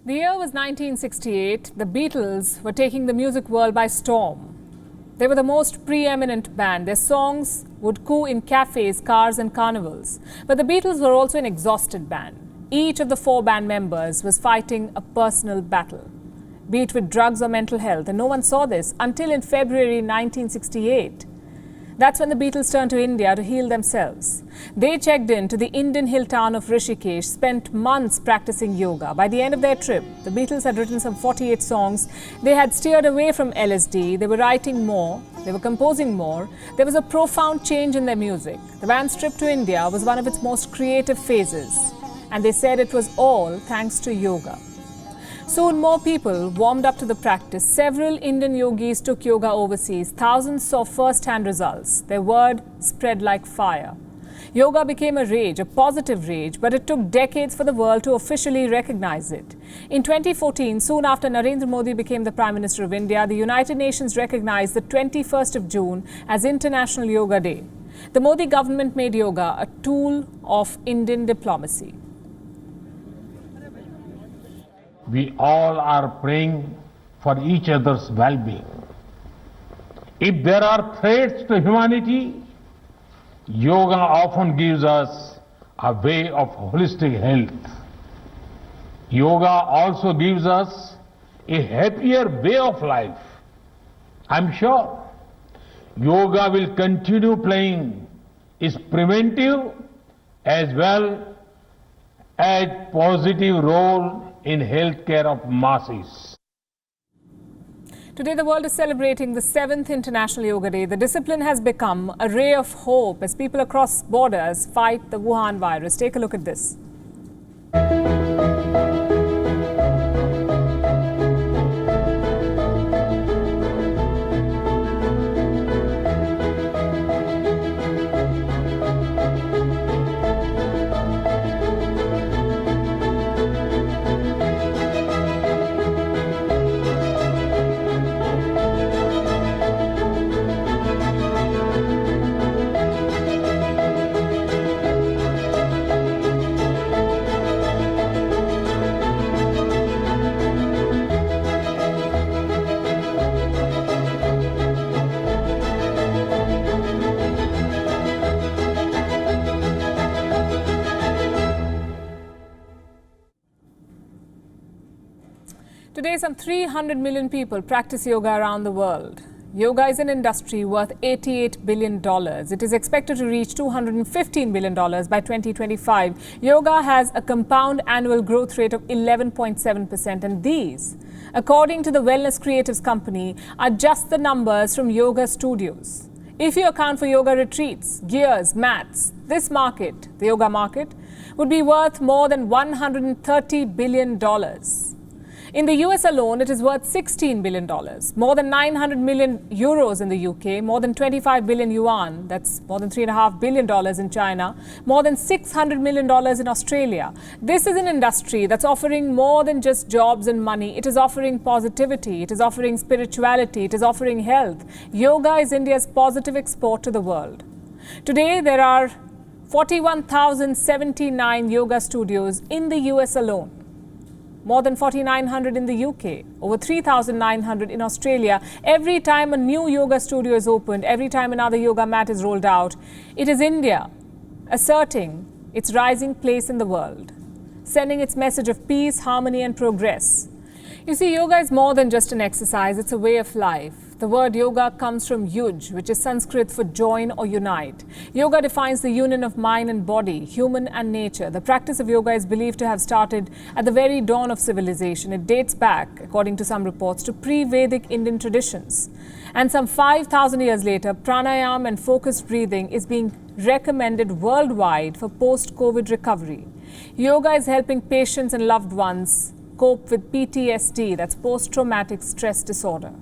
The year was 1968. The Beatles were taking the music world by storm. They were the most preeminent band. Their songs would coo in cafes, cars and carnivals. But the Beatles were also an exhausted band. Each of the four band members was fighting a personal battle, be it with drugs or mental health. And no one saw this until in February 1968. That's when the Beatles turned to India to heal themselves. They checked in to the Indian hill town of Rishikesh, spent months practicing yoga. By the end of their trip, the Beatles had written some 48 songs. They had steered away from LSD. They were writing more. They were composing more. There was a profound change in their music. The band's trip to India was one of its most creative phases. And they said it was all thanks to yoga. Soon more people warmed up to the practice. Several Indian yogis took yoga overseas. Thousands saw first-hand results. Their word spread like fire. Yoga became a rage, a positive rage, but it took decades for the world to officially recognize it. In 2014, soon after Narendra Modi became the Prime Minister of India, the United Nations recognized the 21st of June as International Yoga Day. The Modi government made yoga a tool of Indian diplomacy. We all are praying for each other's well-being. If there are threats to humanity, yoga often gives us a way of holistic health. Yoga also gives us a happier way of life. I'm sure yoga will continue playing its preventive as well as positive role in healthcare of masses. Today, the world is celebrating the 7th International Yoga Day. The discipline has become a ray of hope as people across borders fight the Wuhan virus. Take a look at this. Today, some 300 million people practice yoga around the world. Yoga is an industry worth $88 billion. It is expected to reach $215 billion by 2025. Yoga has a compound annual growth rate of 11.7%. And these, according to the Wellness Creatives company, are just the numbers from yoga studios. If you account for yoga retreats, gears, mats, this market, the yoga market, would be worth more than $130 billion. In the US alone, it is worth $16 billion, more than 900 million euros in the UK, more than 25 billion yuan, that's more than $3.5 billion in China, more than $600 million in Australia. This is an industry that's offering more than just jobs and money. It is offering positivity, it is offering spirituality, it is offering health. Yoga is India's positive export to the world. Today, there are 41,079 yoga studios in the US alone. More than 4,900 in the UK, over 3,900 in Australia. Every time a new yoga studio is opened, every time another yoga mat is rolled out, it is India asserting its rising place in the world, sending its message of peace, harmony and progress. You see, yoga is more than just an exercise, it's a way of life. The word yoga comes from yuj, which is Sanskrit for join or unite. Yoga defines the union of mind and body, human and nature. The practice of yoga is believed to have started at the very dawn of civilization. It dates back, according to some reports, to pre-Vedic Indian traditions. And some 5,000 years later, pranayama and focused breathing is being recommended worldwide for post-COVID recovery. Yoga is helping patients and loved ones cope with PTSD, that's post-traumatic stress disorder.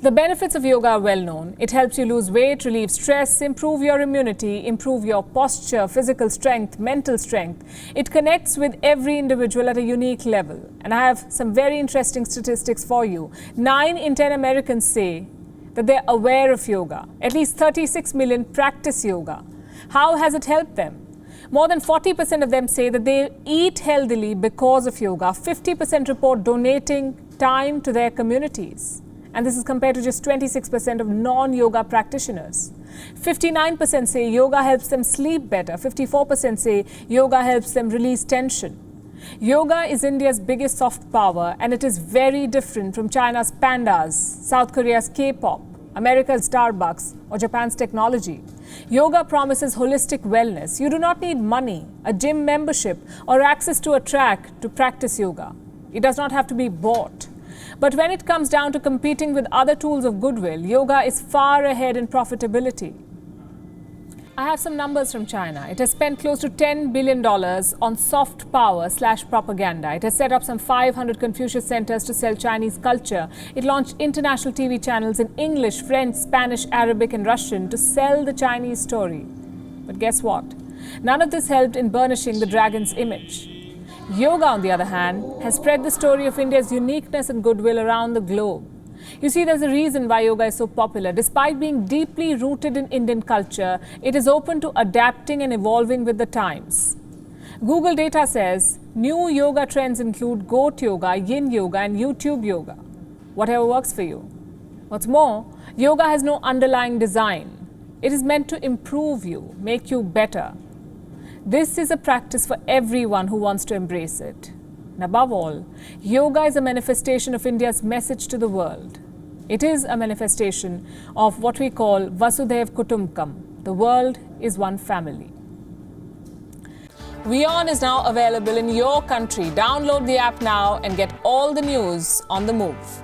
The benefits of yoga are well known. It helps you lose weight, relieve stress, improve your immunity, improve your posture, physical strength, mental strength. It connects with every individual at a unique level. And I have some very interesting statistics for you. 9 in 10 Americans say that they're aware of yoga. At least 36 million practice yoga. How has it helped them? More than 40% of them say that they eat healthily because of yoga. 50% report donating time to their communities. And this is compared to just 26% of non-yoga practitioners. 59% say yoga helps them sleep better. 54% say yoga helps them release tension. Yoga is India's biggest soft power, and it is very different from China's pandas, South Korea's K-pop, America's Starbucks, or Japan's technology. Yoga promises holistic wellness. You do not need money, a gym membership, or access to a track to practice yoga. It does not have to be bought. But when it comes down to competing with other tools of goodwill, yoga is far ahead in profitability. I have some numbers from China. It has spent close to $10 billion on soft power/propaganda. It has set up some 500 Confucius centers to sell Chinese culture. It launched international TV channels in English, French, Spanish, Arabic, and Russian to sell the Chinese story. But guess what? None of this helped in burnishing the dragon's image. Yoga, on the other hand, has spread the story of India's uniqueness and goodwill around the globe. You see, there's a reason why yoga is so popular. Despite being deeply rooted in Indian culture, it is open to adapting and evolving with the times. Google data says new yoga trends include goat yoga, yin yoga, and YouTube yoga. Whatever works for you. What's more, yoga has no underlying design. It is meant to improve you, make you better. This is a practice for everyone who wants to embrace it. And above all, yoga is a manifestation of India's message to the world. It is a manifestation of what we call Vasudhaiv Kutumbakam. The world is one family. WION is now available in your country. Download the app now and get all the news on the move.